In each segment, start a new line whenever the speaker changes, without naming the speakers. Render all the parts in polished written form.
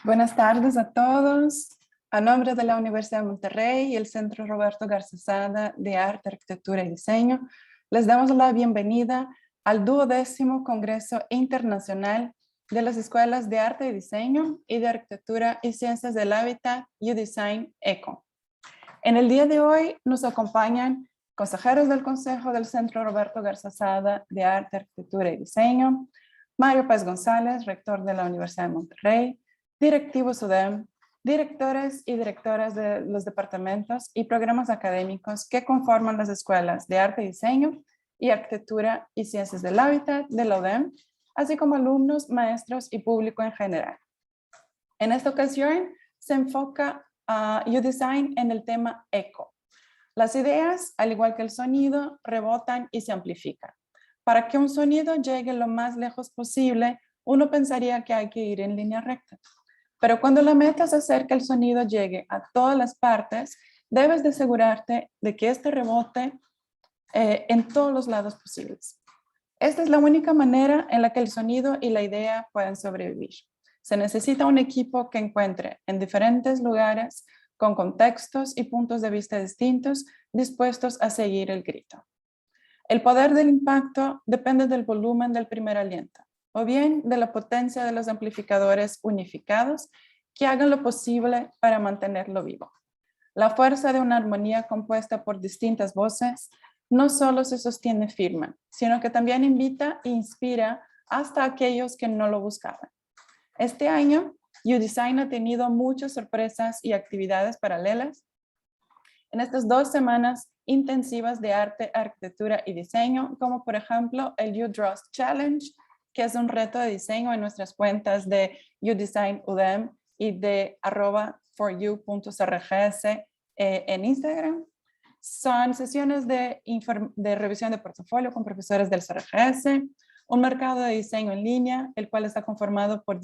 Buenas tardes a todos. A nombre de la Universidad de Monterrey y el Centro Roberto Garza Sada de Arte, Arquitectura y Diseño, les damos la bienvenida al 12º Congreso Internacional de las Escuelas de Arte y Diseño y de Arquitectura y Ciencias del Hábitat, UDESIGN, ECO. En el día de hoy nos acompañan consejeros del Consejo del Centro Roberto Garza Sada de Arte, Arquitectura y Diseño, Mario Paz González, rector de la Universidad de Monterrey, directivos UDEM, directores y directoras de los departamentos y programas académicos que conforman las escuelas de Arte y Diseño y Arquitectura y Ciencias del Hábitat de la UDEM, así como alumnos, maestros y público en general. En esta ocasión se enfoca a UDESIGN en el tema eco. Las ideas, al igual que el sonido, rebotan y se amplifican. Para que un sonido llegue lo más lejos posible, uno pensaría que hay que ir en línea recta. Pero cuando la meta es hacer que el sonido llegue a todas las partes, debes de asegurarte de que este rebote en todos los lados posibles. Esta es la única manera en la que el sonido y la idea pueden sobrevivir. Se necesita un equipo que encuentre en diferentes lugares, con contextos y puntos de vista distintos, dispuestos a seguir el grito. El poder del impacto depende del volumen del primer aliento, o bien de la potencia de los amplificadores unificados que hagan lo posible para mantenerlo vivo. La fuerza de una armonía compuesta por distintas voces no solo se sostiene firme, sino que también invita e inspira hasta aquellos que no lo buscaban. Este año, UDESIGN ha tenido muchas sorpresas y actividades paralelas. En estas 2 semanas intensivas de arte, arquitectura y diseño, como por ejemplo el UDROS Challenge, que es un reto de diseño en nuestras cuentas de UDESIGN UDEM y de @foryou.crgs en Instagram. Son sesiones de revisión de portafolio con profesores del CRGS, un mercado de diseño en línea, el cual está conformado por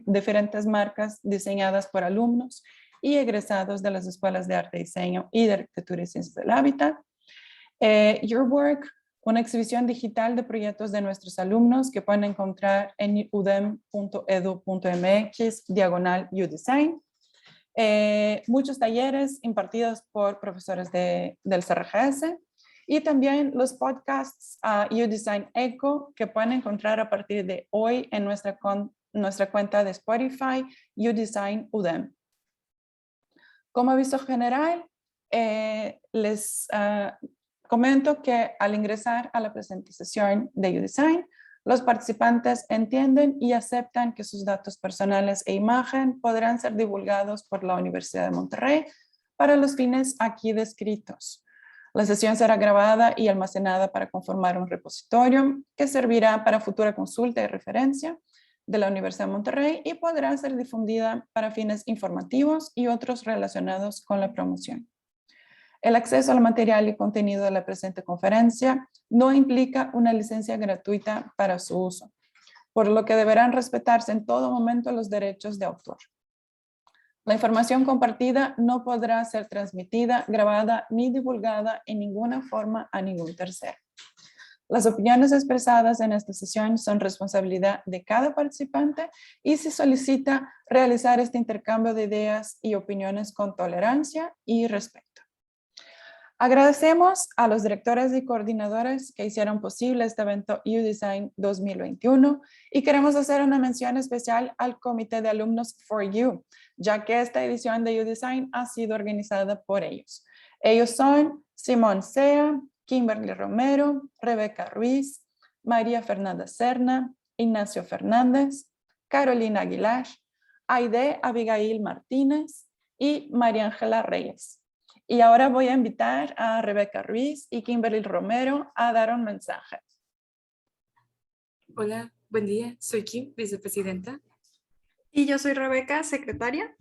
diferentes marcas diseñadas por alumnos y egresados de las escuelas de arte y diseño y de arquitectura y ciencias del hábitat. Your Work, una exhibición digital de proyectos de nuestros alumnos que pueden encontrar en udem.edu.mx/UDESIGN. Muchos talleres impartidos por profesores del CRGS y también los podcasts UDESIGN Eco que pueden encontrar a partir de hoy en nuestra cuenta de Spotify UDESIGN UDEM. Como aviso general, les comento que al ingresar a la presentación de UDESIGN, los participantes entienden y aceptan que sus datos personales e imagen podrán ser divulgados por la Universidad de Monterrey para los fines aquí descritos. La sesión será grabada y almacenada para conformar un repositorio que servirá para futura consulta y referencia de la Universidad de Monterrey y podrá ser difundida para fines informativos y otros relacionados con la promoción. El acceso al material y contenido de la presente conferencia no implica una licencia gratuita para su uso, por lo que deberán respetarse en todo momento los derechos de autor. La información compartida no podrá ser transmitida, grabada ni divulgada en ninguna forma a ningún tercero. Las opiniones expresadas en esta sesión son responsabilidad de cada participante y se solicita realizar este intercambio de ideas y opiniones con tolerancia y respeto. Agradecemos a los directores y coordinadores que hicieron posible este evento UDESIGN 2021 y queremos hacer una mención especial al comité de alumnos For You, ya que esta edición de UDESIGN ha sido organizada por ellos. Ellos son Simón Sea, Kimberly Romero, Rebeca Ruiz, María Fernanda Serna, Ignacio Fernández, Carolina Aguilar, Aide Abigail Martínez y María Ángela Reyes. Y ahora voy a invitar a Rebeca Ruiz y Kimberly Romero a dar un mensaje.
Hola, buen día. Soy Kim, vicepresidenta.
Y yo soy Rebeca, secretaria.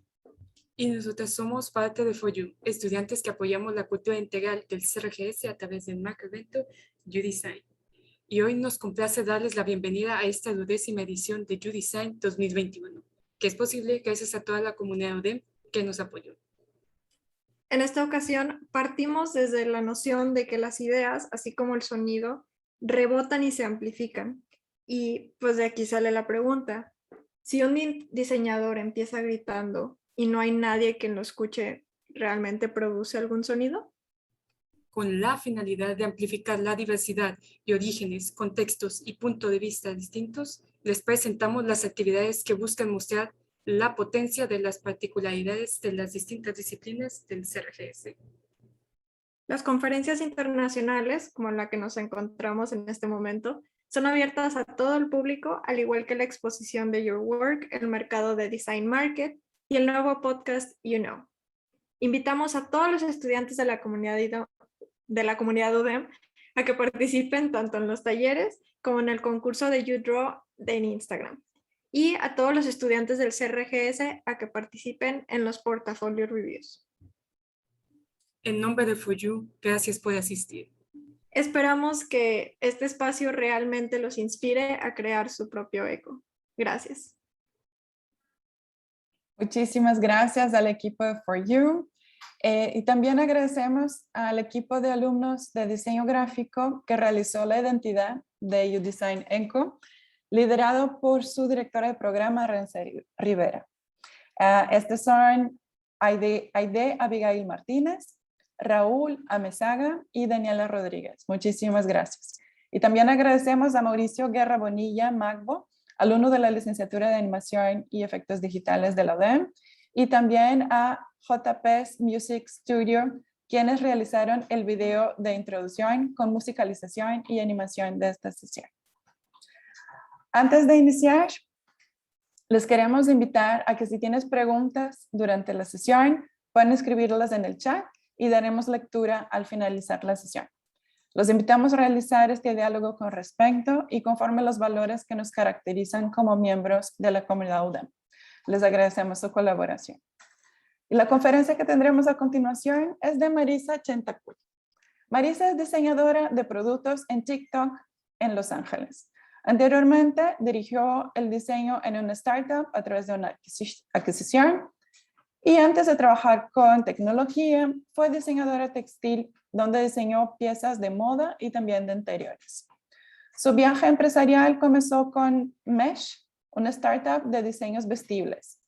Y nosotras somos parte de For You, estudiantes que apoyamos la cultura integral del CRGS a través del macro evento UDESIGN. Y hoy nos complace darles la bienvenida a esta 12ª edición de UDESIGN 2021, que es posible gracias a toda la comunidad UDEM que nos apoyó.
En esta ocasión partimos desde la noción de que las ideas, así como el sonido, rebotan y se amplifican. Y pues de aquí sale la pregunta, Si un diseñador empieza gritando y no hay nadie que lo escuche, ¿realmente produce algún sonido?
Con la finalidad de amplificar la diversidad de orígenes, contextos y puntos de vista distintos, les presentamos las actividades que buscan mostrar la potencia de las particularidades de las distintas disciplinas del CRGS.
Las conferencias internacionales, como la que nos encontramos en este momento, son abiertas a todo el público, al igual que la exposición de Your Work, el mercado de Design Market y el nuevo podcast You Know. Invitamos a todos los estudiantes de la comunidad UDEM a que participen tanto en los talleres como en el concurso de You Draw en Instagram. Y a todos los estudiantes del CRGS a que participen en los portafolio reviews.
En nombre de FORYOU, gracias por asistir.
Esperamos que este espacio realmente los inspire a crear su propio eco. Gracias.
Muchísimas gracias al equipo de FORYOU. Y también agradecemos al equipo de alumnos de diseño gráfico que realizó la identidad de UDESIGN ENCO, liderado por su directora de programa, Renza Rivera. Estos son Aide Abigail Martínez, Raúl Amezaga y Daniela Rodríguez. Muchísimas gracias. Y también agradecemos a Mauricio Guerra Bonilla Magbo, alumno de la licenciatura de Animación y Efectos Digitales de la UDEM, y también a JP's Music Studio, quienes realizaron el video de introducción con musicalización y animación de esta sesión. Antes de iniciar, les queremos invitar a que si tienes preguntas durante la sesión, pueden escribirlas en el chat y daremos lectura al finalizar la sesión. Los invitamos a realizar este diálogo con respeto y conforme a los valores que nos caracterizan como miembros de la comunidad UDEM. Les agradecemos su colaboración. Y la conferencia que tendremos a continuación es de Marisa Chentacul. Marisa es diseñadora de productos en TikTok en Los Ángeles. Anteriormente dirigió el diseño en una startup a través de una adquisición y antes de trabajar con tecnología fue diseñadora textil donde diseñó piezas de moda y también de interiores. Su viaje empresarial comenzó con Mesh, una startup de diseños vestibles.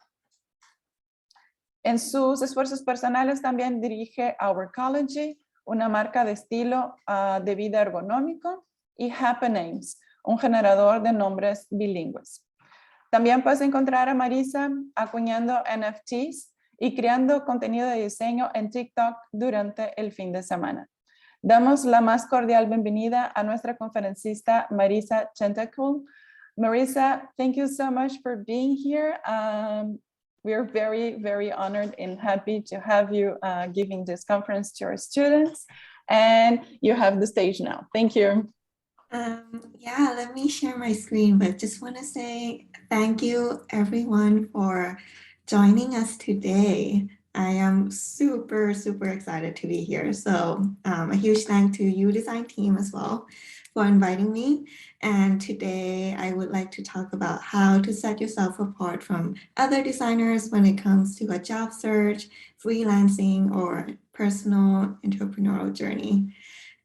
En sus esfuerzos personales también dirige Ourcology, una marca de estilo de vida ergonómico, y Happy Names, un generador de nombres bilingües. También puedes encontrar a Marisa acuñando NFTs y creando contenido de diseño en TikTok durante el fin de semana. Damos la más cordial bienvenida a nuestra conferencista Marisa Chentacul. Marisa, thank you so much for being here. We're very, very honored and happy to have you giving this conference to our students. And you have the stage now. Thank you.
Yeah, let me share my screen, but just want to say thank you everyone for joining us today. I am super, super excited to be here. So a huge thank to UDESIGN team as well for inviting me. And today I would like to talk about how to set yourself apart from other designers when it comes to a job search, freelancing, or personal entrepreneurial journey.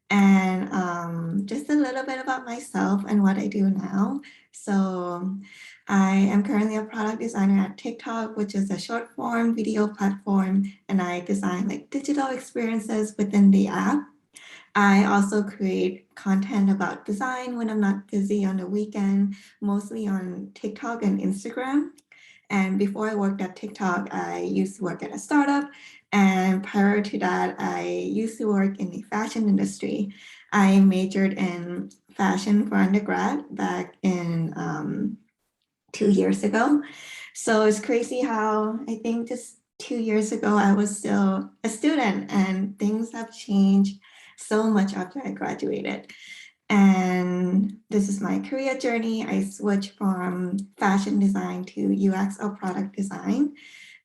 And just a little bit about myself and what I do now. So I am currently a product designer at TikTok, which is a short form video platform, and I design like digital experiences within the app. I also create content about design when I'm not busy on the weekend, mostly on TikTok and Instagram. And before I worked at TikTok, I used to work at a startup. And prior to that, I used to work in the fashion industry. I majored in fashion for undergrad back in 2 years ago. So it's crazy how I think just 2 years ago, I was still a student and things have changed so much after I graduated. And this is my career journey. I switched from fashion design to UX or product design.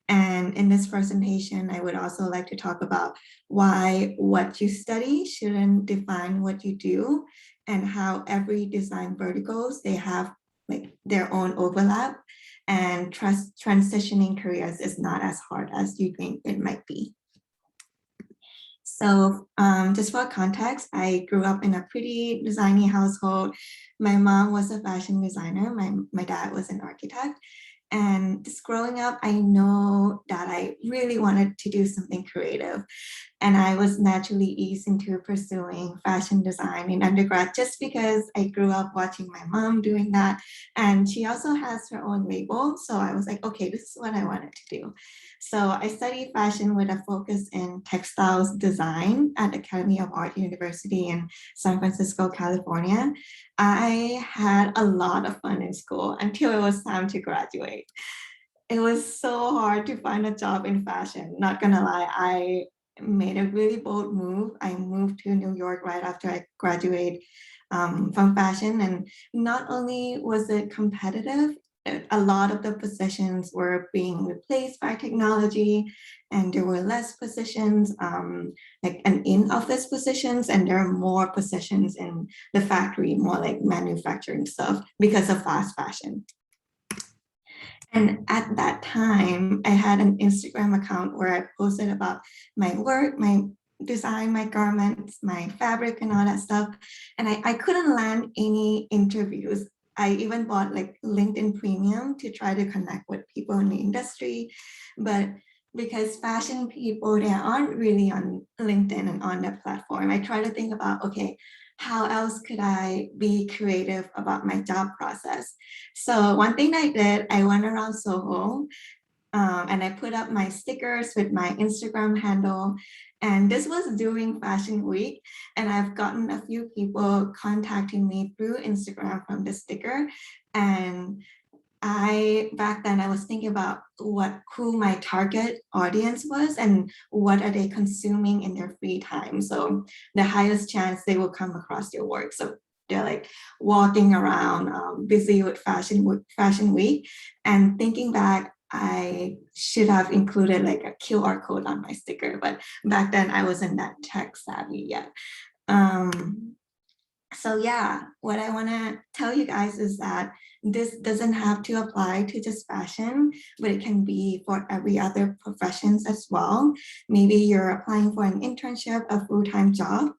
And in this presentation, I would also like to talk about why what you study shouldn't define what you do, and how every design verticals, they have like their own overlap, and transitioning careers is not as hard as you think it might be. So just for context, I grew up in a pretty designy household. My mom was a fashion designer. My dad was an architect. And just growing up, I know that I really wanted to do something creative. And I was naturally eased into pursuing fashion design in undergrad just because I grew up watching my mom doing that. And she also has her own label. So I was like, okay, this is what I wanted to do. So I studied fashion with a focus in textiles design at Academy of Art University in San Francisco, California. I had a lot of fun in school until it was time to graduate. It was so hard to find a job in fashion. Not gonna lie, I made a really bold move. I moved to New York right after I graduated from fashion. And not only was it competitive, a lot of the positions were being replaced by technology, and there were less positions, like an in-office positions, and there are more positions in the factory, more like manufacturing stuff because of fast fashion. And at that time, I had an Instagram account where I posted about my work, my design, my garments, my fabric, and all that stuff. And I couldn't land any interviews. I even bought like LinkedIn Premium to try to connect with people in the industry. But because fashion people, they aren't really on LinkedIn and on that platform, I try to think about, okay, how else could I be creative about my job process? So one thing I did, I went around Soho and I put up my stickers with my Instagram handle. And this was during Fashion Week. And I've gotten a few people contacting me through Instagram from the sticker. And back then I was thinking about who my target audience was and what are they consuming in their free time. So the highest chance they will come across your work. So they're like walking around busy with Fashion Week. And thinking back, I should have included like a QR code on my sticker, but back then I wasn't that tech savvy yet. So yeah, what I want to tell you guys is that this doesn't have to apply to just fashion, but it can be for every other professions as well. Maybe you're applying for an internship, a full-time job.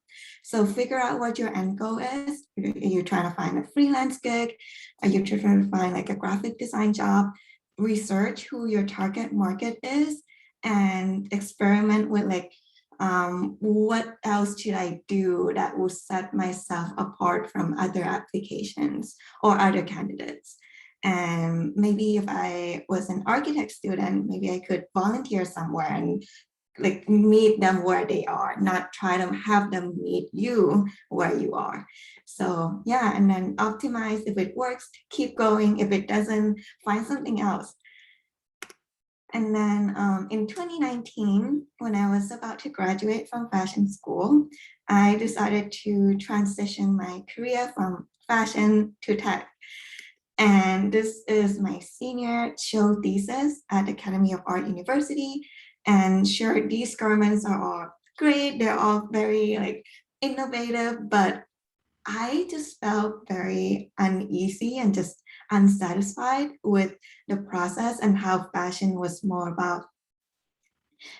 So figure out what your end goal is. Are you trying to find a freelance gig? Are you trying to find like a graphic design job? Research who your target market is and experiment with like, what else should I do that will set myself apart from other applications or other candidates? And maybe if I was an architect student, maybe I could volunteer somewhere and like meet them where they are, not try to have them meet you where you are. So yeah, and then optimize. If it works, keep going. If it doesn't, find something else. And then in 2019, when I was about to graduate from fashion school, I decided to transition my career from fashion to tech. And this is my senior show thesis at Academy of Art University. And sure, these garments are all great. They're all very like innovative, but I just felt very uneasy and just unsatisfied with the process and how fashion was more about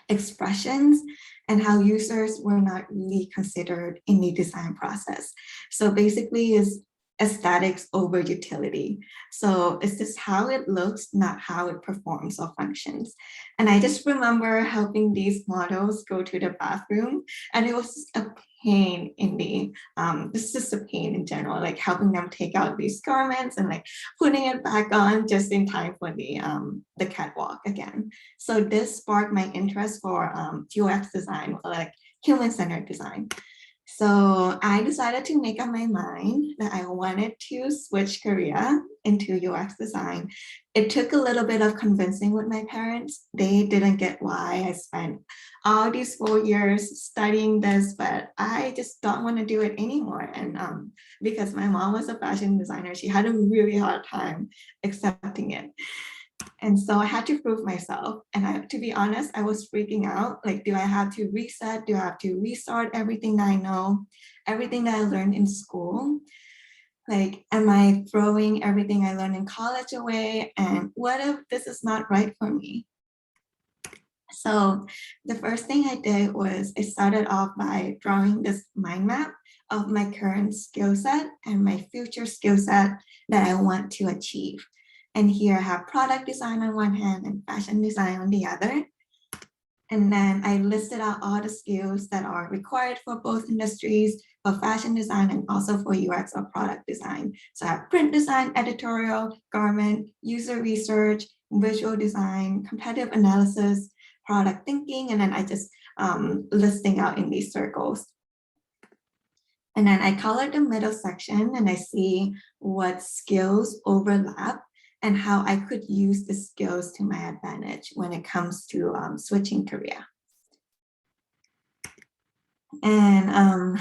expressions and how users were not really considered in the design process. So basically is aesthetics over utility. So it's just how it looks, not how it performs or functions. And I just remember helping these models go to the bathroom, and it was just a pain in the, this is just a pain in general, like helping them take out these garments and like putting it back on just in time for the catwalk again. So this sparked my interest for UX design, or like human-centered design. So I decided to make up my mind that I wanted to switch career into UX design. It took a little bit of convincing with my parents. They didn't get why I spent all these 4 years studying this, but I just don't want to do it anymore. And because my mom was a fashion designer, she had a really hard time accepting it. And so I had to prove myself. And to be honest, I was freaking out. Like, do I have to reset? Do I have to restart everything that I know, everything that I learned in school? Like, am I throwing everything I learned in college away? And what if this is not right for me? So the first thing I did was I started off by drawing this mind map of my current skill set and my future skill set that I want to achieve. And here I have product design on one hand and fashion design on the other. And then I listed out all the skills that are required for both industries, for fashion design and also for UX or product design. So I have print design, editorial, garment, user research, visual design, competitive analysis, product thinking, and then I just listing out in these circles. And then I color the middle section and I see what skills overlap and how I could use the skills to my advantage when it comes to switching career. And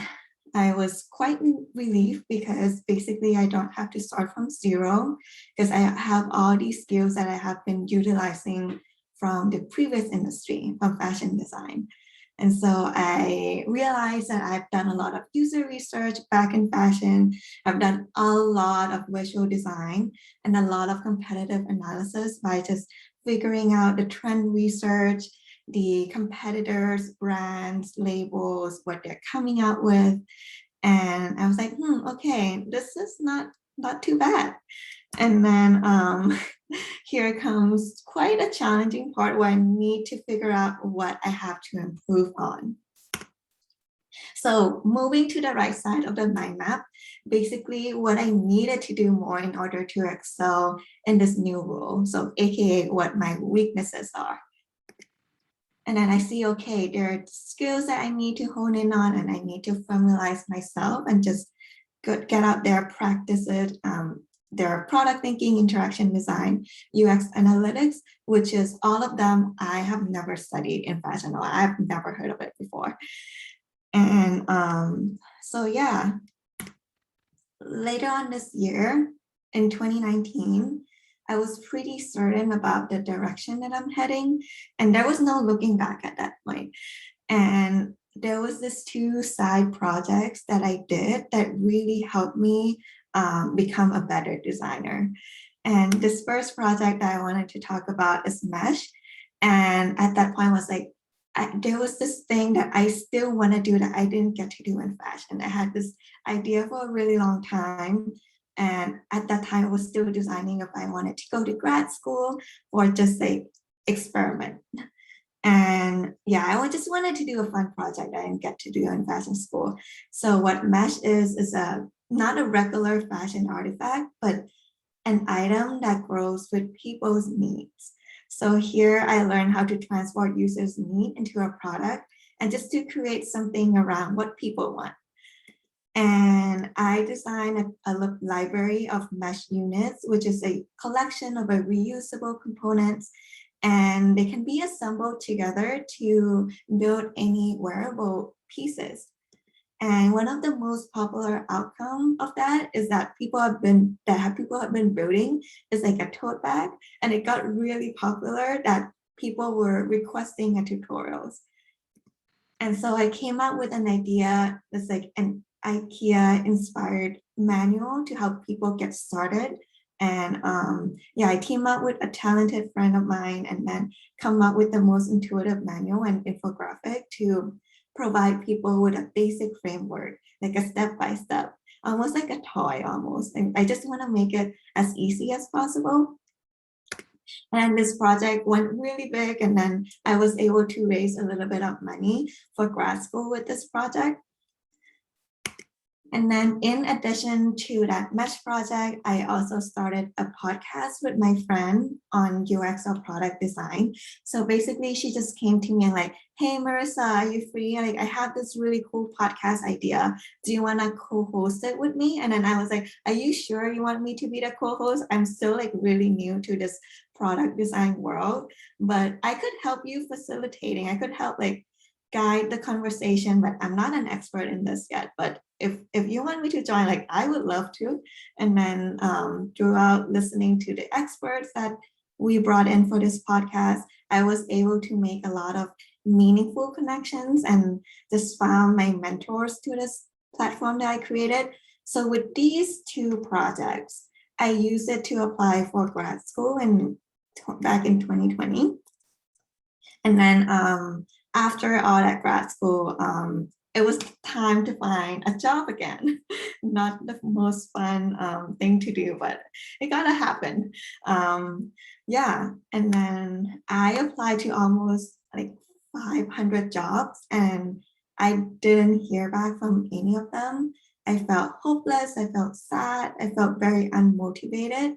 I was quite relieved because basically I don't have to start from zero because I have all these skills that I have been utilizing from the previous industry, from fashion design. And so I realized that I've done a lot of user research back in fashion. I've done a lot of visual design and a lot of competitive analysis by just figuring out the trend research, the competitors, brands, labels, what they're coming out with. And I was like, okay, this is not too bad. And then here comes quite a challenging part where I need to figure out what I have to improve on. So moving to the right side of the mind map, basically what I needed to do more in order to excel in this new role. So AKA what my weaknesses are. And then I see, okay, there are skills that I need to hone in on and I need to familiarize myself and just get out there, practice it. There are product thinking, interaction design, UX analytics, which is all of them I have never studied in fashion or I've never heard of it before. And so yeah, later on this year, in 2019, I was pretty certain about the direction that I'm heading, and there was no looking back at that point. And there was this 2 side projects that I did that really helped me become a better designer. And this first project that I wanted to talk about is mesh. And at that point I was like, there was this thing that I still want to do that I didn't get to do in fashion. I had this idea for a really long time. And at that time I was still designing if I wanted to go to grad school or just like experiment. And yeah, I just wanted to do a fun project I didn't get to do in fashion school. So what mesh is not a regular fashion artifact, but an item that grows with people's needs. So here I learned how to transport users' need into a product and just to create something around what people want. And I designed a library of mesh units, which is a collection of reusable components, and they can be assembled together to build any wearable pieces. And one of the most popular outcome of that is that people have been building is like a tote bag, and it got really popular that people were requesting tutorials. And so I came up with an idea that's like an IKEA inspired manual to help people get started. And yeah, I teamed up with a talented friend of mine and then come up with the most intuitive manual and infographic to provide people with a basic framework, like a step-by-step, almost like a toy almost. And I just want to make it as easy as possible. And this project went really big, and then I was able to raise a little bit of money for grad school with this project. And then in addition to that mesh project, I also started a podcast with my friend on UX or product design. So basically she just came to me and like, hey, Marissa, are you free? Like, I have this really cool podcast idea. Do you want to co-host it with me? And then I was like, are you sure you want me to be the co-host? I'm still like really new to this product design world, but I could help you facilitating. I could help like guide the conversation, but I'm not an expert in this yet. But if you want me to join, like I would love to. And then throughout listening to the experts that we brought in for this podcast, I was able to make a lot of meaningful connections and just found my mentors to this platform that I created. So with these 2 projects, I used it to apply for grad school back in 2020. And then after all that grad school, it was time to find a job again. Not the most fun thing to do, but it gotta happen. Yeah, and then I applied to almost like 500 jobs and I didn't hear back from any of them. I felt hopeless, I felt sad, I felt very unmotivated.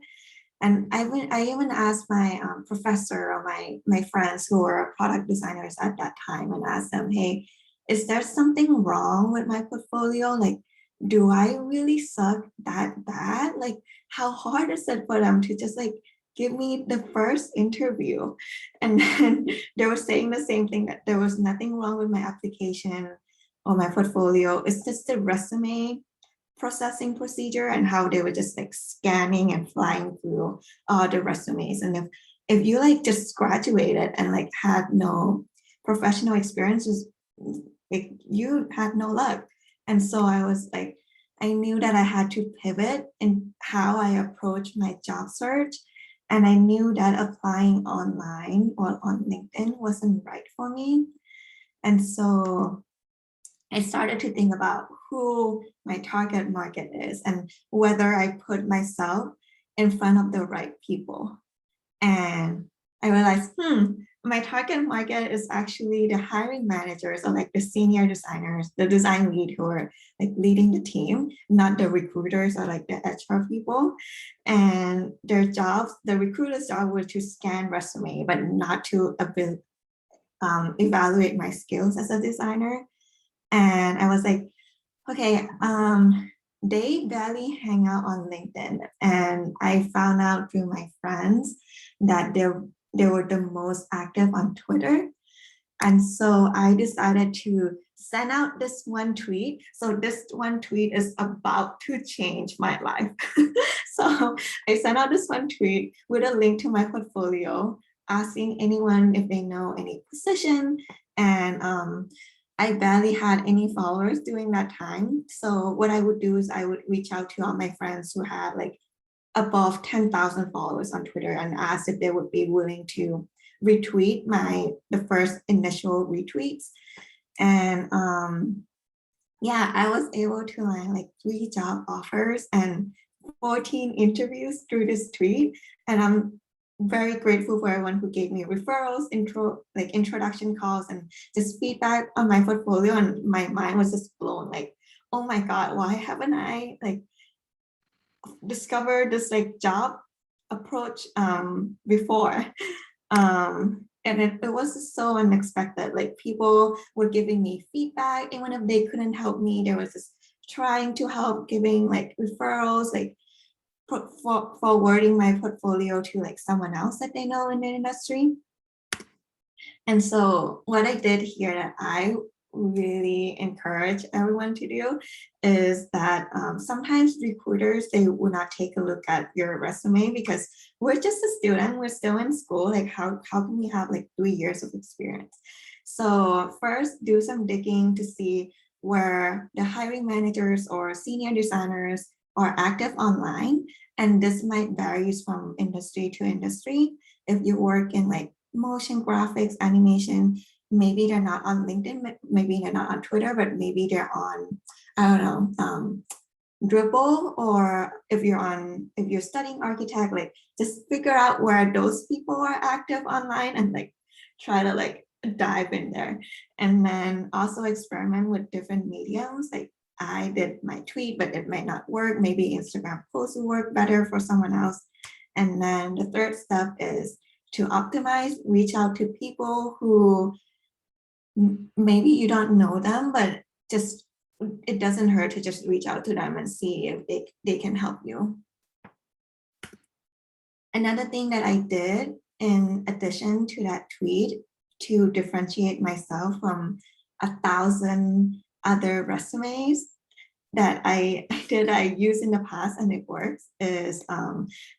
And I even asked my professor or my friends who were product designers at that time and asked them, hey, is there something wrong with my portfolio? Like, do I really suck that bad? Like, how hard is it for them to just like give me the first interview? And then they were saying the same thing, that there was nothing wrong with my application or my portfolio. It's just the resume processing procedure and how they were just like scanning and flying through all the resumes. And if you like just graduated and like had no professional experiences, like you had no luck. And so I was like, I knew that I had to pivot in how I approach my job search. And I knew that applying online or on LinkedIn wasn't right for me. And so I started to think about who my target market is and whether I put myself in front of the right people. And I realized, my target market is actually the hiring managers or like the senior designers, the design lead who are like leading the team, not the recruiters or like the HR people. And their jobs, the recruiter's job was to scan resume, but not to evaluate my skills as a designer. And I was like, okay, they barely hang out on LinkedIn. And I found out through my friends that they were the most active on Twitter. And so I decided to send out this one tweet. So this one tweet is about to change my life. So I sent out this one tweet with a link to my portfolio, asking anyone if they know any position. And I barely had any followers during that time. So what I would do is I would reach out to all my friends who had like above 10,000 followers on Twitter and ask if they would be willing to retweet the first initial retweets. And yeah, I was able to land like 3 job offers and 14 interviews through this tweet. And I'm very grateful for everyone who gave me referrals, introduction calls, and just feedback on my portfolio. And my mind was just blown, like, oh my God, why haven't I like discovered this like job approach before? And it was so unexpected. Like people were giving me feedback, even if they couldn't help me, they was just trying to help, giving like referrals, like forwarding my portfolio to like someone else that they know in the industry. And so what I did here that I really encourage everyone to do is that sometimes recruiters, they will not take a look at your resume because we're just a student, we're still in school. Like how can we have like 3 years of experience? So first do some digging to see where the hiring managers or senior designers are active online. And this might vary from industry to industry. If you work in like motion graphics, animation, maybe they're not on LinkedIn, maybe they're not on Twitter, but maybe they're on, I don't know, Dribble, or if you're studying architect, like just figure out where those people are active online and like try to like dive in there. And then also experiment with different mediums. Like I did my tweet, but it might not work. Maybe Instagram posts will work better for someone else. And then the third step is to optimize, reach out to people who maybe you don't know them, but just it doesn't hurt to just reach out to them and see if they can help you. Another thing that I did in addition to that tweet to differentiate myself from 1,000 other resumes that I used in the past and it works is,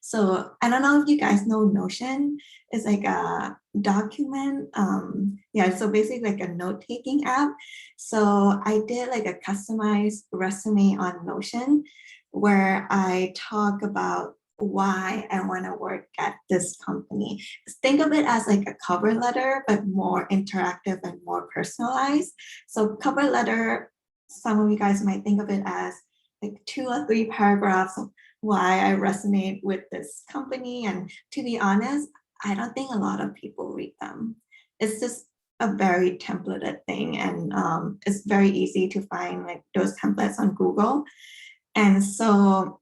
so I don't know if you guys know Notion. It's like a document, yeah, so basically like a note-taking app. So I did like a customized resume on Notion where I talk about why I want to work at this company. company. Think of it as like a cover letter, but more interactive and more personalized. So cover letter, some of you guys might think of it as like 2 or 3 paragraphs of why I resonate with this company. And to be honest, I don't think a lot of people read them. It's just a very templated thing, and it's very easy to find like those templates on Google. And so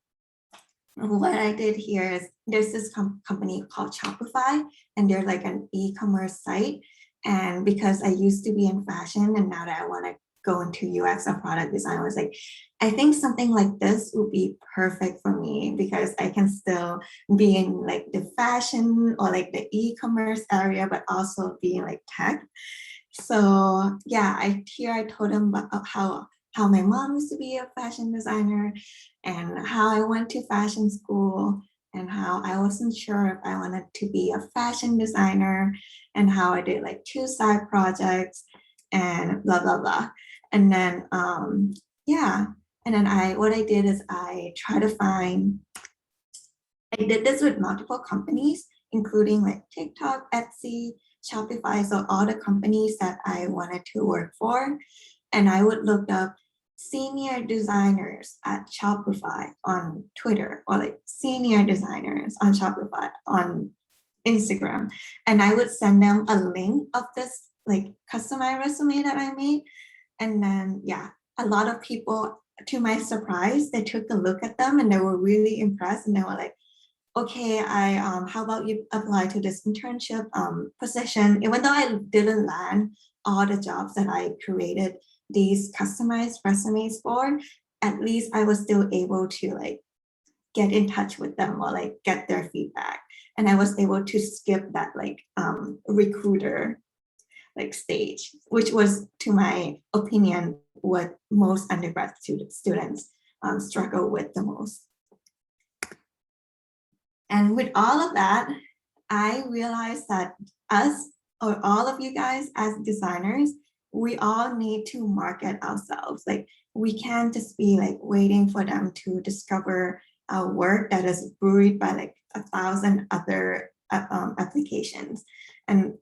what I did here is there's this company called Shopify, and they're like an e-commerce site. And because I used to be in fashion and now that I want to go into UX or product design, I was like, I think something like this would be perfect for me because I can still be in like the fashion or like the e-commerce area, but also be in like tech. So yeah, I told them about how my mom used to be a fashion designer and how I went to fashion school and how I wasn't sure if I wanted to be a fashion designer and how I did like 2 side projects and blah, blah, blah. And then, yeah. And then what I did is I did this with multiple companies, including like TikTok, Etsy, Shopify, so all the companies that I wanted to work for. And I would look up senior designers at Shopify on Twitter, or like senior designers on Shopify on Instagram. And I would send them a link of this like customized resume that I made. And then, yeah, a lot of people, to my surprise, they took a look at them and they were really impressed. And they were like, okay, how about you apply to this internship position? Even though I didn't land all the jobs that I created these customized resumes for, at least I was still able to like get in touch with them or like get their feedback. And I was able to skip that like recruiter like stage, which was, to my opinion, what most undergrad students struggle with the most. And with all of that, I realized that us, or all of you guys as designers, we all need to market ourselves. Like, we can't just be like waiting for them to discover our work that is buried by like 1,000 other applications. And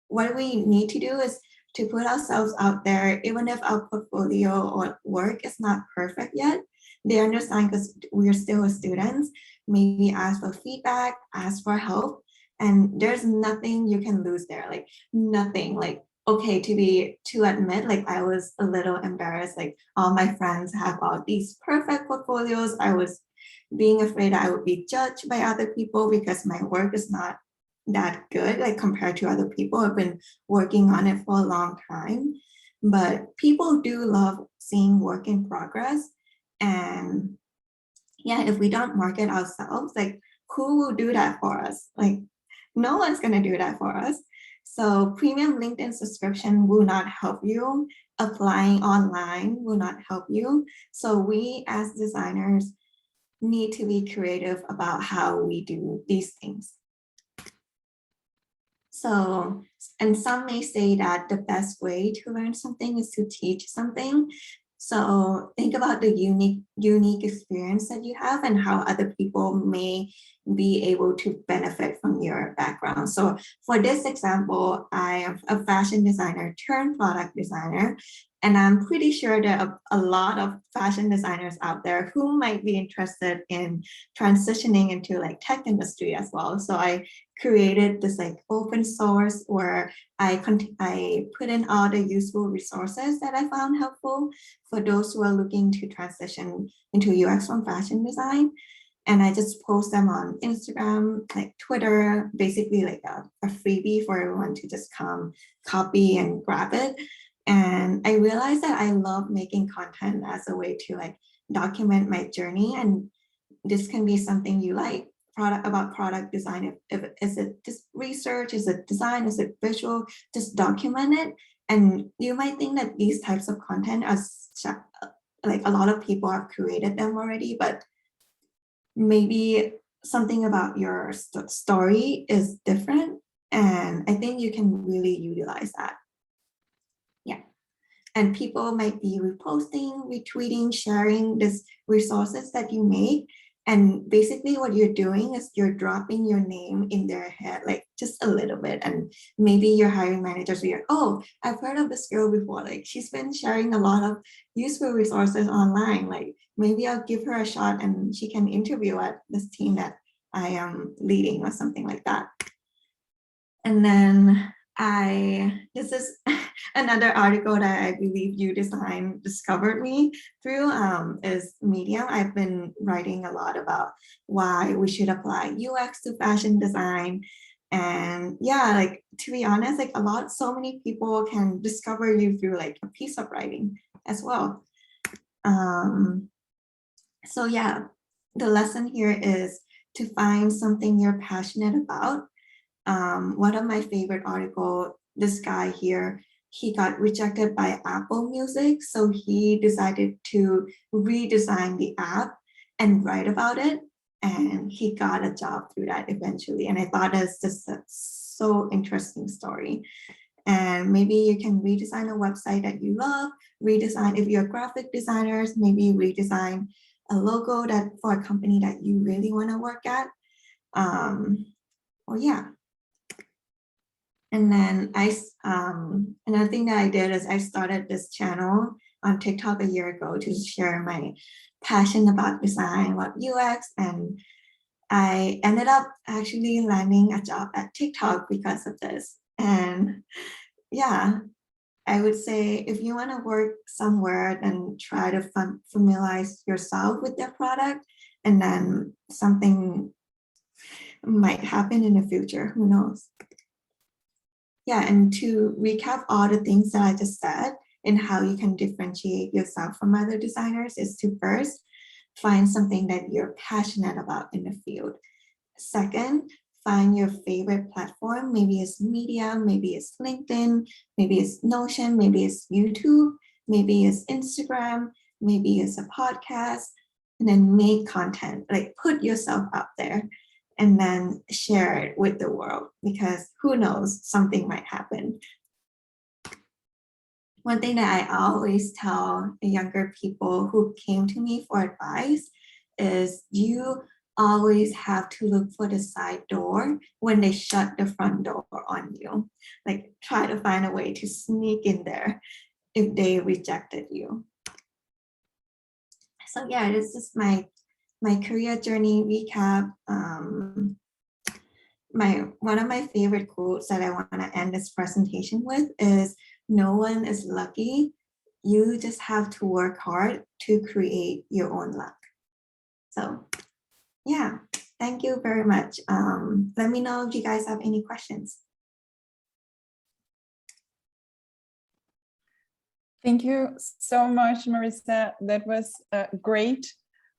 what we need to do is to put ourselves out there, even if our portfolio or work is not perfect yet. They understand because we're still students. Maybe ask for feedback, ask for help, and there's nothing you can lose there. Like nothing. Like, okay, to admit, like I was a little embarrassed. Like all my friends have all these perfect portfolios. I was being afraid I would be judged by other people because my work is not that good, like compared to other people. I've been working on it for a long time, but people do love seeing work in progress. And yeah, if we don't market ourselves, like who will do that for us? Like no one's gonna do that for us. So premium LinkedIn subscription will not help you. Applying online will not help you. So we as designers need to be creative about how we do these things. So, and some may say that the best way to learn something is to teach something. So think about the unique experience that you have and how other people may be able to benefit from your background. So for this example, I am a fashion designer turned product designer. And I'm pretty sure there are a lot of fashion designers out there who might be interested in transitioning into like tech industry as well. So I created this like open source where I put in all the useful resources that I found helpful for those who are looking to transition into UX from fashion design. And I just post them on Instagram, like Twitter, basically like a freebie for everyone to just come copy and grab it. And I realized that I love making content as a way to like document my journey. And this can be something you like about product design. Is it just research? Is it design? Is it visual? Just document it. And you might think that these types of content are like a lot of people have created them already, but maybe something about your story is different. And I think you can really utilize that. Yeah. And people might be reposting, retweeting, sharing these resources that you make. And basically what you're doing is you're dropping your name in their head. Like a little bit, and maybe your hiring managers will be like, oh, I've heard of this girl before, like she's been sharing a lot of useful resources online, like maybe I'll give her a shot and she can interview at this team that I am leading or something like that. And then this is another article that I believe UDESIGN discovered me through, is Medium. I've been writing a lot about why we should apply UX to fashion design. And yeah, like to be honest, like so many people can discover you through like a piece of writing as well. So yeah, the lesson here is to find something you're passionate about. One of my favorite articles, this guy here, he got rejected by Apple Music. So he decided to redesign the app and write about it. And he got a job through that eventually. And I thought it's just a so interesting story. And maybe you can redesign a website that you love, redesign, if you're graphic designers, maybe redesign a logo that for a company that you really want to work at. Or yeah. And then another thing that I did is I started this channel on TikTok a year ago to share my passion about design, about UX, and I ended up actually landing a job at TikTok because of this. And yeah, I would say if you want to work somewhere, then try to familiarize yourself with their product, and then something might happen in the future, who knows? Yeah, and to recap all the things that I just said and how you can differentiate yourself from other designers is to first find something that you're passionate about in the field. Second, find your favorite platform. Maybe it's Medium, maybe it's LinkedIn, maybe it's Notion, maybe it's YouTube, maybe it's Instagram, maybe it's a podcast, and then make content, like put yourself out there and then share it with the world, because who knows, something might happen. One thing that I always tell younger people who came to me for advice is you always have to look for the side door when they shut the front door on you. Like try to find a way to sneak in there if they rejected you. So yeah, this is my career journey recap. One of my favorite quotes that I want to end this presentation with is, no one is lucky. You just have to work hard to create your own luck. So yeah, thank you very much. Let me know if you guys have any questions.
Thank you so much, Marissa. That was great.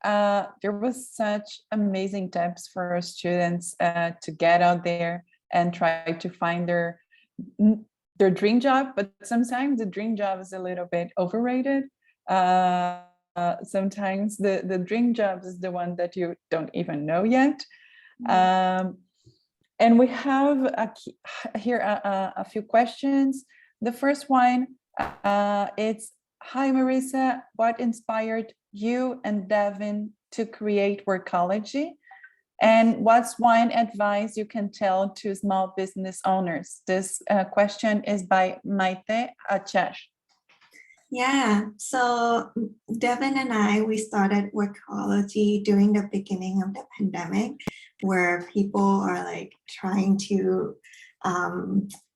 There was such amazing tips for our students to get out there and try to find their dream job, but sometimes the dream job is a little bit overrated. Sometimes the dream job is the one that you don't even know yet. And we have here a few questions. The first one, it's, hi Marissa, what inspired you and Devin to create Workology? And what's one advice you can tell to small business owners? This question is by Maite Achash.
Yeah, so Devin and I, we started Workology during the beginning of the pandemic, where people are like trying to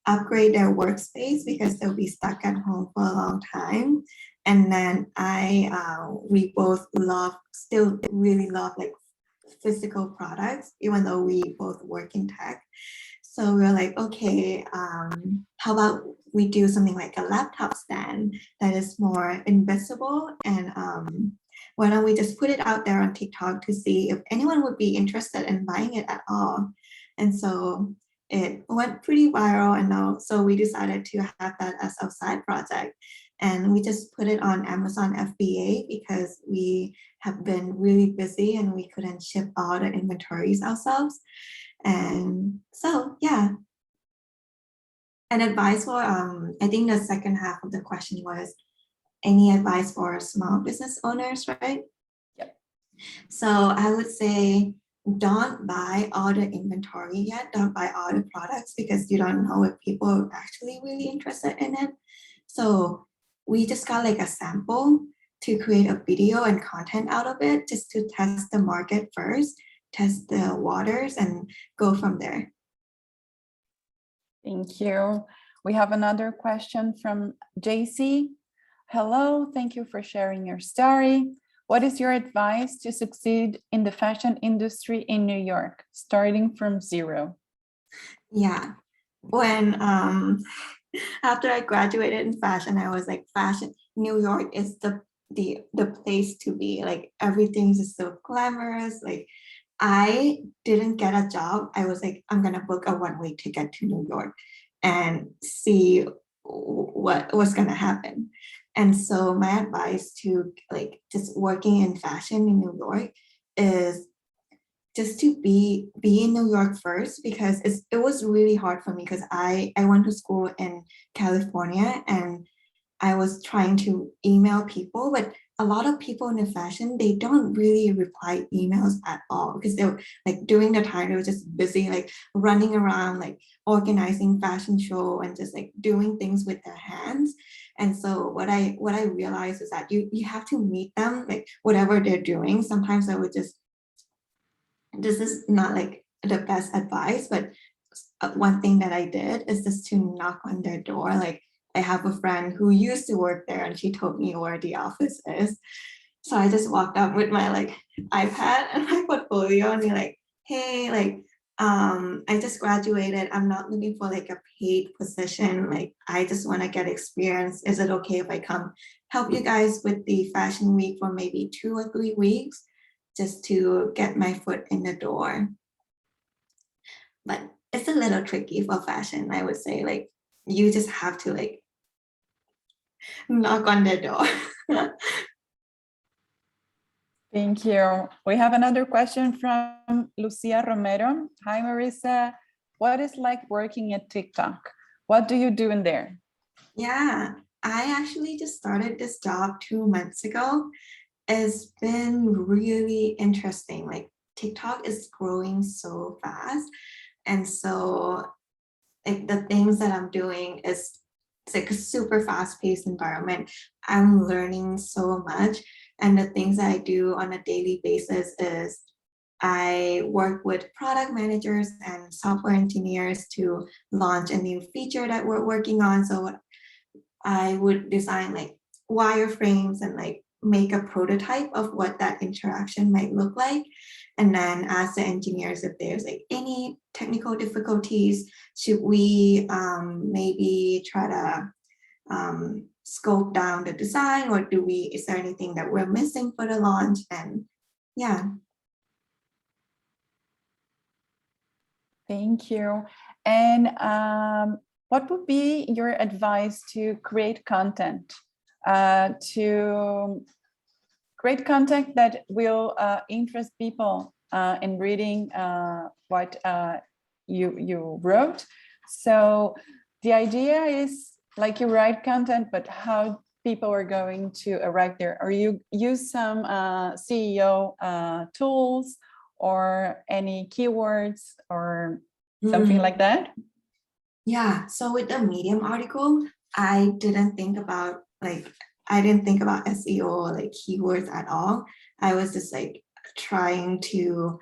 upgrade their workspace because they'll be stuck at home for a long time. And then we both still really love like physical products, even though we both work in tech. So we're like, okay, how about we do something like a laptop stand that is more invisible, and why don't we just put it out there on TikTok to see if anyone would be interested in buying it at all. And so it went pretty viral, and so we decided to have that as a side project. And we just put it on Amazon FBA because we have been really busy and we couldn't ship all the inventories ourselves. And so, yeah. And advice for, I think the second half of the question was, any advice for small business owners, right?
Yep.
So I would say, don't buy all the inventory yet, don't buy all the products because you don't know if people are actually really interested in it. So we just got like a sample to create a video and content out of it just to test the market first, test the waters and go from there.
Thank you. We have another question from JC. Hello, thank you for sharing your story. What is your advice to succeed in the fashion industry in New York, starting from zero?
Yeah, when after I graduated in fashion, I was like, fashion, New York is the place to be. Like everything's just so glamorous. Like I didn't get a job. I was like, I'm gonna book a one-way ticket to New York and see what was gonna happen. And so my advice to like just working in fashion in New York is just to be in New York first, because it was really hard for me because I went to school in California and I was trying to email people, but a lot of people in the fashion, they don't really reply emails at all because they were like during the time they were just busy like running around like organizing fashion show and just like doing things with their hands. And so what I realized is that you have to meet them like whatever they're doing. Sometimes I would just, this is not like the best advice, but one thing that I did is just to knock on their door. Like I have a friend who used to work there and she told me where the office is. So I just walked up with my like iPad and my portfolio and be like, hey, like, I just graduated. I'm not looking for like a paid position. Like, I just want to get experience. Is it okay if I come help you guys with the fashion week for maybe 2 or 3 weeks just to get my foot in the door? But it's a little tricky for fashion, I would say. Like, you just have to like knock on the door.
Thank you. We have another question from Lucia Romero. Hi, Marissa. What is like working at TikTok? What do you do in there?
Yeah, I actually just started this job 2 months ago. It's been really interesting. Like TikTok is growing so fast. And so like the things that I'm doing is it's like a super fast-paced environment. I'm learning so much. And the things that I do on a daily basis is I work with product managers and software engineers to launch a new feature that we're working on. So I would design like wireframes and like make a prototype of what that interaction might look like. And then ask the engineers if there's like any technical difficulties, should we maybe try to scope down the design, or is there anything that we're missing for the launch? And yeah.
Thank you. And what would be your advice to create content? To create content that will interest people in reading what you wrote. So the idea is like you write content, but how people are going to arrive there, or you use some CEO tools or any keywords or something like that?
Yeah, so with the Medium article, I didn't think about SEO or like keywords at all. I was just like trying to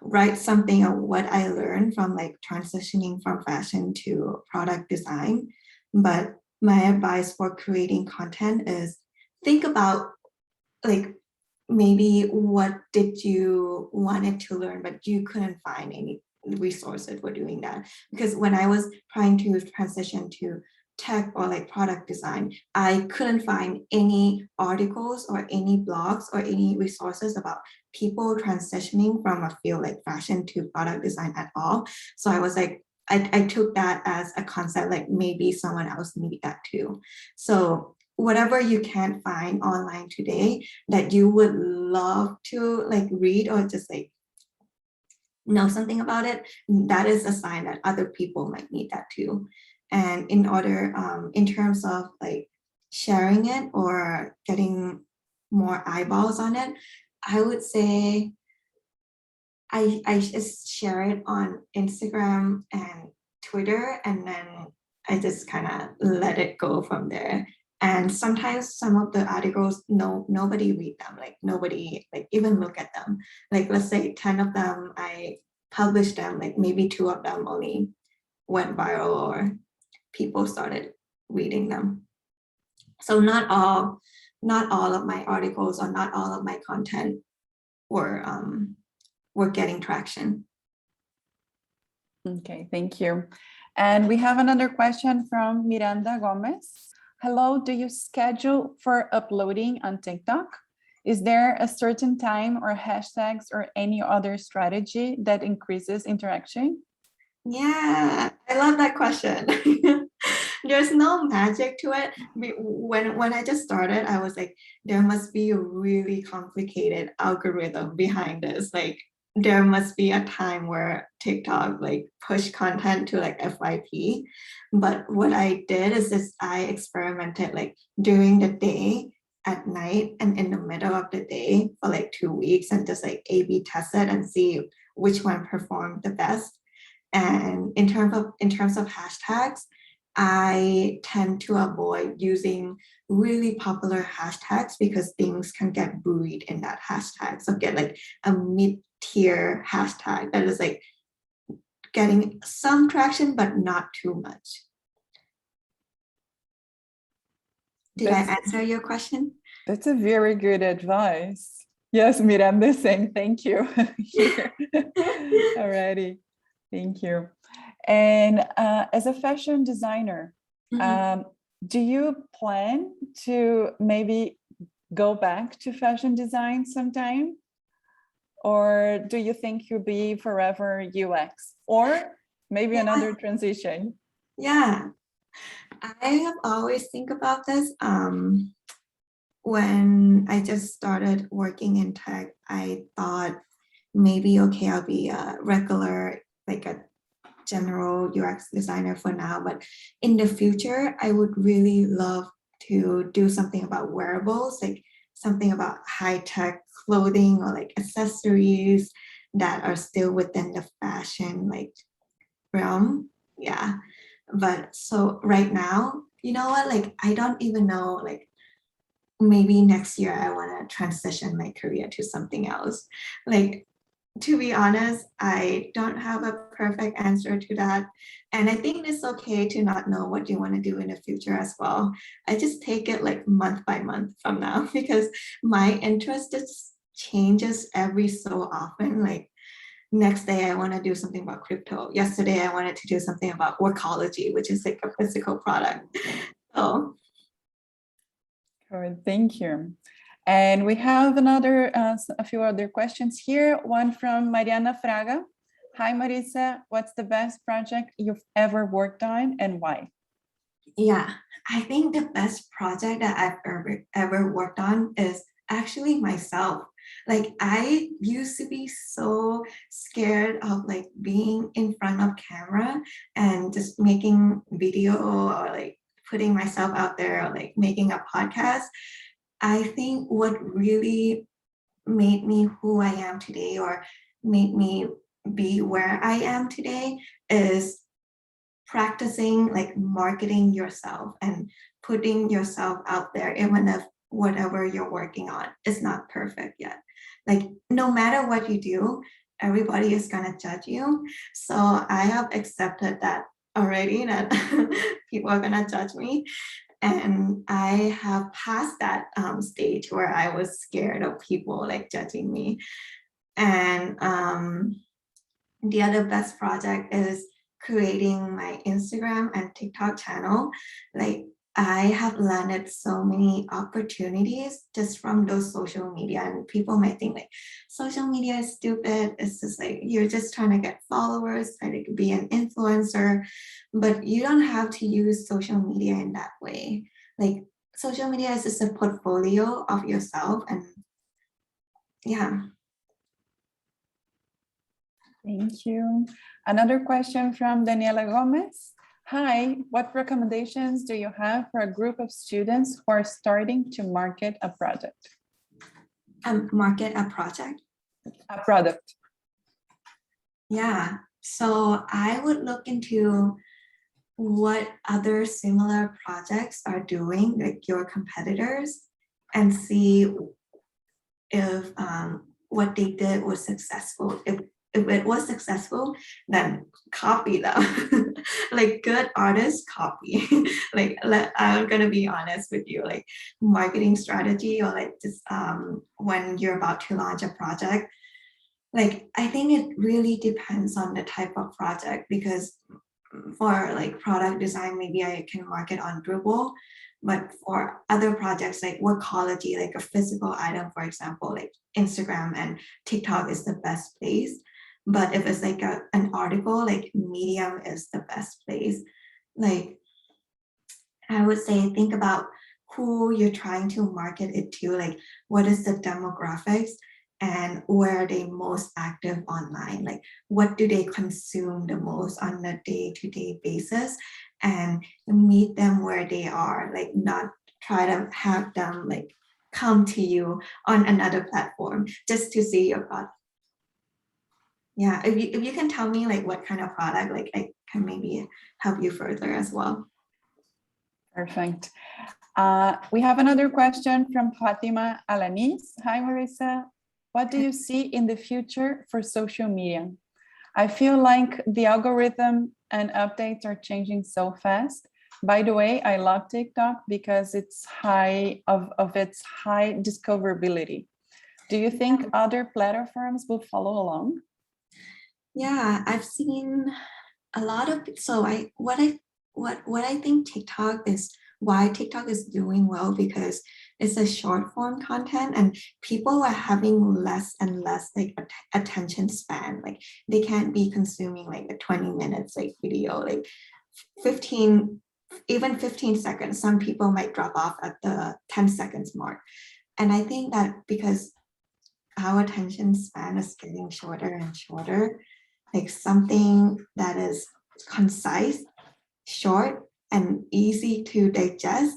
write something of what I learned from like transitioning from fashion to product design. But my advice for creating content is think about like maybe what did you wanted to learn, but you couldn't find any resources for doing that. Because when I was trying to transition to tech or like product design, I couldn't find any articles or any blogs or any resources about people transitioning from a field like fashion to product design at all. So I was like, I took that as a concept, like maybe someone else needed that too. So whatever you can find online today that you would love to like read or just like know something about it, that is a sign that other people might need that too. And in order, in terms of like sharing it or getting more eyeballs on it, I would say I just share it on Instagram and Twitter, and then I just kind of let it go from there. And sometimes some of the articles, nobody read them, like nobody like even look at them. Like let's say 10 of them, I published them, like maybe 2 of them only went viral or people started reading them. So not all of my articles or not all of my content were getting traction.
Okay, thank you. And we have another question from Miranda Gomez. Hello, do you schedule for uploading on TikTok? Is there a certain time or hashtags or any other strategy that increases interaction?
Yeah, I love that question. There's no magic to it. When I just started, I was like, there must be a really complicated algorithm behind this. Like there must be a time where TikTok like push content to like FYP. But what I did is just I experimented like during the day, at night, and in the middle of the day for like 2 weeks, and just like A/B test it and see which one performed the best. And in terms of hashtags, I tend to avoid using really popular hashtags because things can get buried in that hashtag. So get like a mid-tier hashtag that is like getting some traction, but not too much. Did I answer your question?
That's a very good advice. Yes, Miranda is saying thank you. Alrighty, thank you. And as a fashion designer, do you plan to maybe go back to fashion design sometime? Or do you think you'll be forever UX? Or maybe another transition?
Yeah, I have always think about this. When I just started working in tech, I thought maybe, okay, I'll be a regular, like a general UX designer for now, but in the future, I would really love to do something about wearables, like something about high-tech clothing or like accessories that are still within the fashion like realm. Yeah, but so right now, you know what, like I don't even know, like maybe next year I want to transition my career to something else. Like, to be honest, I don't have a perfect answer to that. And I think it's okay to not know what you want to do in the future as well. I just take it like month by month from now because my interest just changes every so often. Like next day I want to do something about crypto. Yesterday I wanted to do something about Workology, which is like a physical product. So
Good, thank you. And we have a few other questions here. One from Mariana Fraga. Hi, Marisa. What's the best project you've ever worked on and why?
Yeah, I think the best project that I've ever worked on is actually myself. Like I used to be so scared of like being in front of camera and just making video or like putting myself out there or like making a podcast. I think what really made me who I am today or made me be where I am today is practicing like marketing yourself and putting yourself out there, even if whatever you're working on is not perfect yet. Like no matter what you do, everybody is gonna judge you. So I have accepted that already, that people are gonna judge me. And I have passed that stage where I was scared of people like judging me. And the other best project is creating my Instagram and TikTok channel. Like I have landed so many opportunities just from those social media, and people might think like social media is stupid. It's just like you're just trying to get followers, trying to be an influencer, but you don't have to use social media in that way. Like social media is just a portfolio of yourself, and yeah.
Thank you. Another question from Daniela Gomez. Hi, what recommendations do you have for a group of students who are starting to market a project?
Market a project?
A product.
Yeah, so I would look into what other similar projects are doing, like your competitors, and see if what they did was successful. If it was successful, then copy them. Like good artists copy. I'm gonna be honest with you, like marketing strategy or like just when you're about to launch a project, like I think it really depends on the type of project, because for like product design, maybe I can market on Dribble, but for other projects like Workology, like a physical item, for example, like Instagram and TikTok is the best place. But if it's like an article, like Medium is the best place. Like I would say, think about who you're trying to market it to, like what is the demographics and where are they most active online? Like what do they consume the most on a day-to-day basis, and meet them where they are, like not try to have them like come to you on another platform just to see your product. Yeah, if you can tell me like what kind of product, like I can maybe help you further as well.
Perfect. We have another question from Fatima Alanis. Hi, Marisa. What do you see in the future for social media? I feel like the algorithm and updates are changing so fast. By the way, I love TikTok because it's its high discoverability. Do you think other platforms will follow along?
Yeah, I've seen a lot of, so what I think why TikTok is doing well, because it's a short form content and people are having less and less like attention span. Like they can't be consuming like a 20 minutes like video, like 15 seconds. Some people might drop off at the 10 seconds mark. And I think that because our attention span is getting shorter and shorter, like something that is concise, short, and easy to digest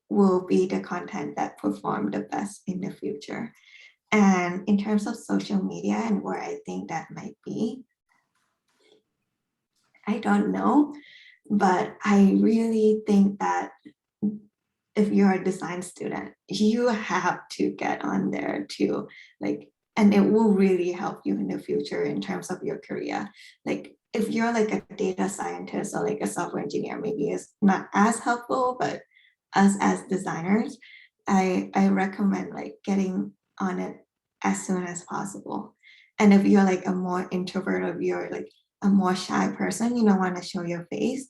will be the content that perform the best in the future. And in terms of social media and where I think that might be, I don't know, but I really think that if you're a design student, you have to get on there too, like, and it will really help you in the future in terms of your career. Like if you're like a data scientist or like a software engineer, maybe it's not as helpful, but us as designers, I recommend like getting on it as soon as possible. And if you're like a more introvert, or you're like a more shy person, you don't want to show your face,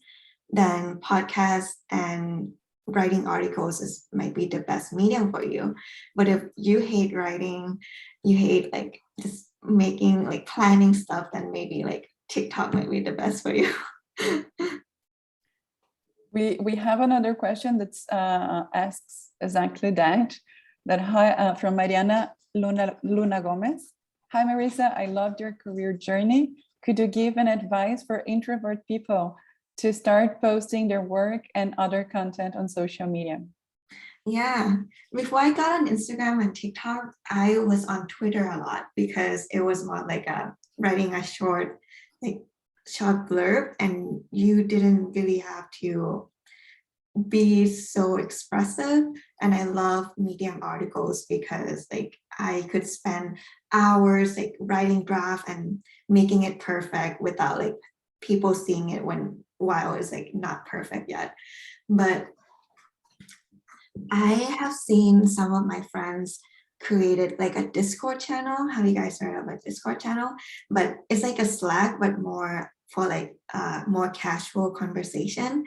then podcasts and writing articles might be the best medium for you. But if you hate writing, you hate like just making like planning stuff, then maybe like TikTok might be the best for you.
We have another question that asks exactly that from Mariana Luna Gomez. Hi Marisa, I loved your career journey. Could you give an advice for introvert people to start posting their work and other content on social media?
Yeah, before I got on Instagram and TikTok, I was on Twitter a lot because it was more like writing a short blurb, and you didn't really have to be so expressive. And I love Medium articles because like I could spend hours like writing draft and making it perfect without like people seeing it while it's like not perfect yet. But I have seen some of my friends created like a Discord channel. Have you guys heard of a Discord channel? But it's like a Slack, but more for like more casual conversation.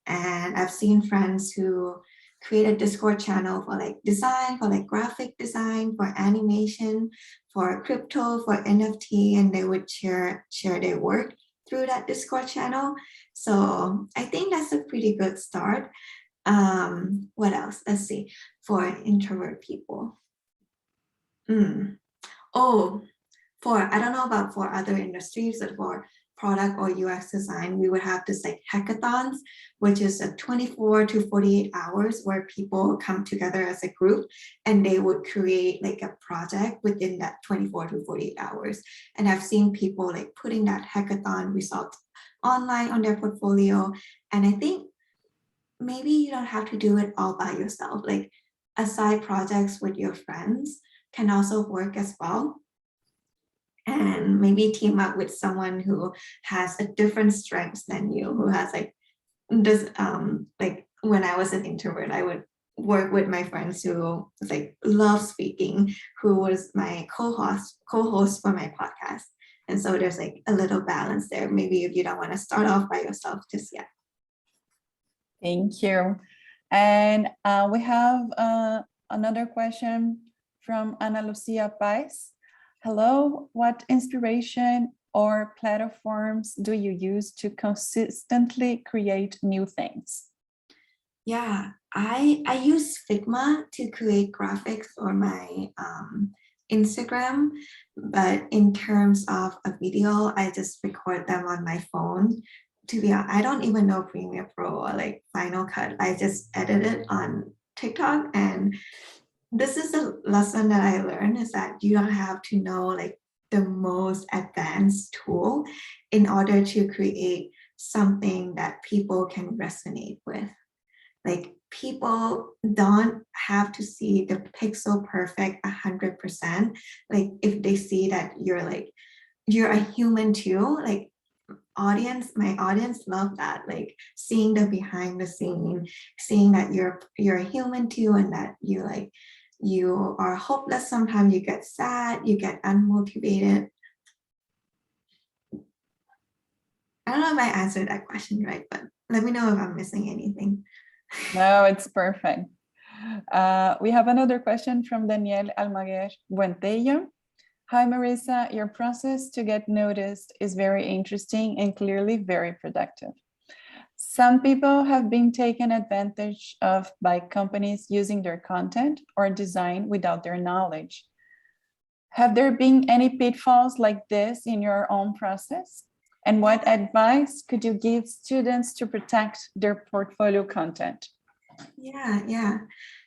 And I've seen friends who create a Discord channel for like design, for like graphic design, for animation, for crypto, for NFT, and they would share their work through that Discord channel. So I think that's a pretty good start. What else? Let's see. For introvert people. Oh, I don't know about for other industries, but for product or UX design, we would have this like hackathons, which is a 24 to 48 hours where people come together as a group and they would create like a project within that 24 to 48 hours. And I've seen people like putting that hackathon results online on their portfolio. And I think maybe you don't have to do it all by yourself. Like aside projects with your friends can also work as well. And maybe team up with someone who has a different strengths than you, who has like this, like when I was an introvert, I would work with my friends who like love speaking, who was my co-host for my podcast. And so there's like a little balance there. Maybe if you don't want to start off by yourself just yet.
Thank you. And we have another question from Ana Lucia Pais. Hello, what inspiration or platforms do you use to consistently create new things?
Yeah, I use Figma to create graphics for my Instagram, but in terms of a video, I just record them on my phone. To be honest, I don't even know Premiere Pro or like Final Cut. I just edit it on TikTok, and this is a lesson that I learned, is that you don't have to know like the most advanced tool in order to create something that people can resonate with. Like people don't have to see the pixel perfect 100%. Like if they see that you're a human too, like my audience love that, like seeing the behind the scene, seeing that you're a human too, and that you are hopeless sometimes, you get sad, you get unmotivated. I don't know if I answered that question right, but let me know if I'm missing anything.
No, it's perfect. We have another question from Daniel Almaguer Buentello. Hi, Marisa, your process to get noticed is very interesting and clearly very productive. Some people have been taken advantage of by companies using their content or design without their knowledge. Have there been any pitfalls like this in your own process? And what advice could you give students to protect their portfolio content?
Yeah.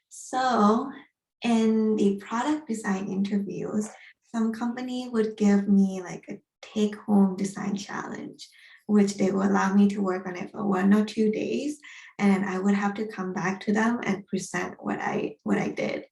So in the product design interviews, some company would give me like a take-home design challenge, which they will allow me to work on it for 1 or 2 days. And I would have to come back to them and present what I did.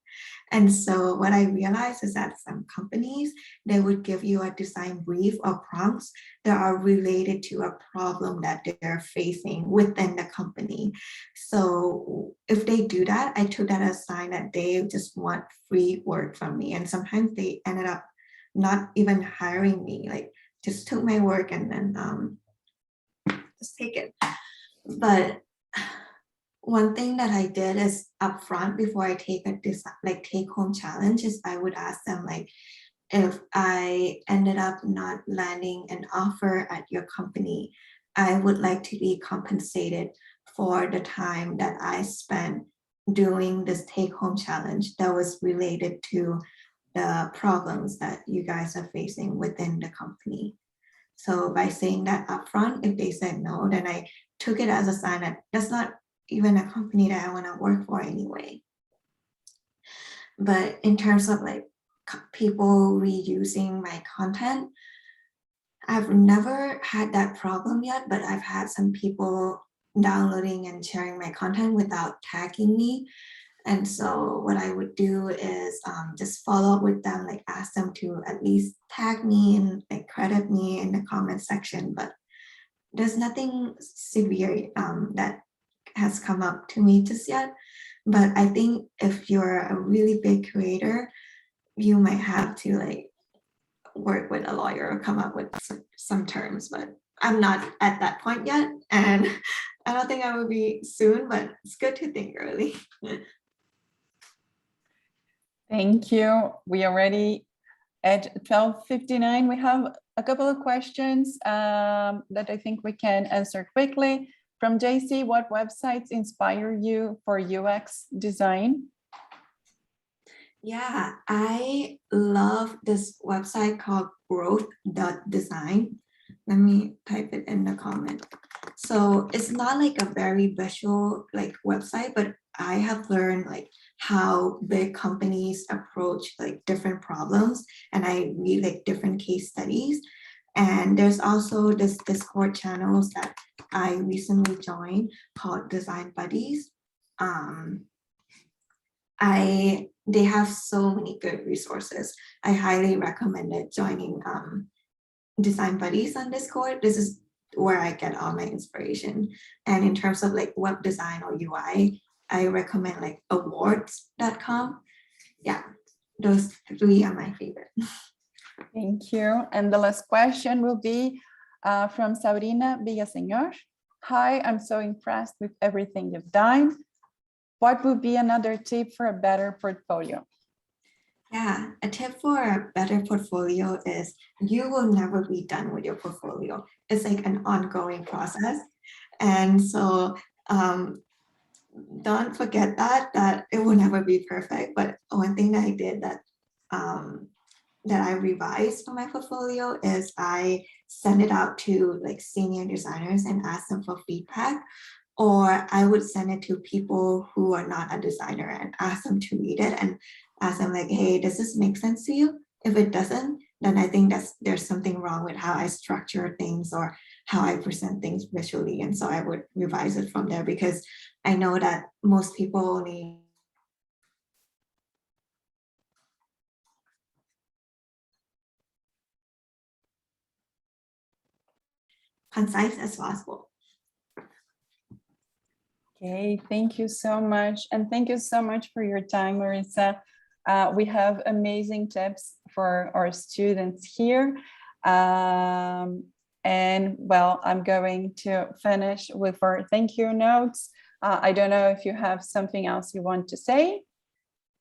And so what I realized is that some companies, they would give you a design brief or prompts that are related to a problem that they're facing within the company. So if they do that, I took that as a sign that they just want free work from me. And sometimes they ended up not even hiring me, like just took my work and then just take it. But one thing that I did is upfront before I take a take home challenge is I would ask them, like, if I ended up not landing an offer at your company, I would like to be compensated for the time that I spent doing this take home challenge that was related to the problems that you guys are facing within the company. So by saying that upfront, if they said no, then I took it as a sign that that's not even a company that I want to work for anyway. But in terms of like people reusing my content, I've never had that problem yet, but I've had some people downloading and sharing my content without tagging me. And so what I would do is just follow up with them, like ask them to at least tag me and like credit me in the comment section. But there's nothing severe that has come up to me just yet. But I think if you're a really big creator, you might have to like work with a lawyer or come up with some terms, but I'm not at that point yet. And I don't think I will be soon, but it's good to think early.
Thank you. We are already at 12:59. We have a couple of questions that I think we can answer quickly. From JC, what websites inspire you for UX design?
Yeah, I love this website called growth.design. Let me type it in the comment. So it's not like a very visual like website, but I have learned like how big companies approach like different problems, and I read like different case studies. And there's also this Discord channels that I recently joined called Design Buddies. They have so many good resources. I highly recommend it, joining Design Buddies on Discord. This is where I get all my inspiration. And in terms of like web design or UI, I recommend like awards.com. Yeah, those three are my favorite.
Thank you. And the last question will be from Sabrina Villaseñor. Hi, I'm so impressed with everything you've done. What would be another tip for a better portfolio?
Yeah, a tip for a better portfolio is you will never be done with your portfolio. It's like an ongoing process. And so don't forget that it will never be perfect. But one thing that I did that I revised for my portfolio is I send it out to like senior designers and ask them for feedback. Or I would send it to people who are not a designer and ask them to read it and ask them like, hey, does this make sense to you? If it doesn't, then I think there's something wrong with how I structure things or how I present things visually. And so I would revise it from there, because I know that most people only concise as possible.
Okay, thank you so much. And thank you so much for your time, Marissa. We have amazing tips for our students here. And well, I'm going to finish with our thank you notes. I don't know if you have something else you want to say.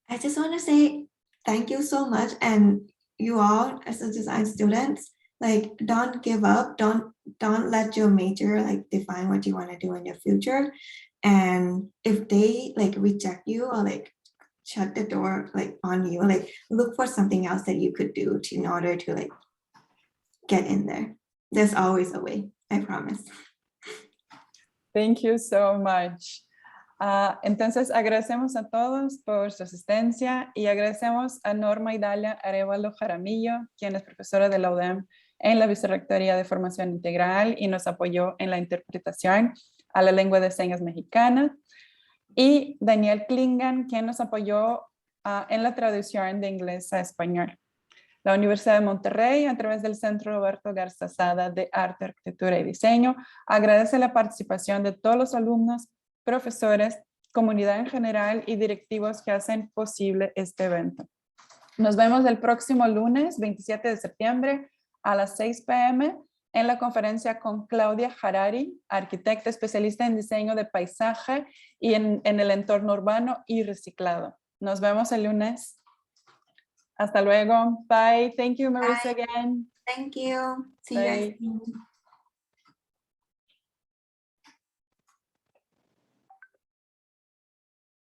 I just want to say thank you so much. And you all as a design students, like don't give up. Don't let your major like define what you want to do in your future. And if they like reject you or like shut the door like on you, like look for something else that you could do in order to like get in there. There's always a way, I promise.
Thank you so much. Entonces agradecemos a todos por su asistencia y agradecemos a Norma Idalia Arevalo Jaramillo, quien es profesora de la UDEM en la Vicerrectoría de Formación Integral y nos apoyó en la interpretación a la lengua de señas mexicana, y Daniel Klingan, quien nos apoyó en la traducción de inglés a español. La Universidad de Monterrey, a través del Centro Roberto Garza Sada de Arte, Arquitectura y Diseño, agradece la participación de todos los alumnos, profesores, comunidad en general y directivos que hacen posible este evento. Nos vemos el próximo lunes, 27 de septiembre, a las 6 p.m., en la conferencia con Claudia Harari, arquitecta especialista en diseño de paisaje y en el entorno urbano y reciclado. Nos vemos el lunes. Hasta luego. Bye. Thank you, Marissa,
Bye.
again.
Thank you. See
Bye.
you guys soon.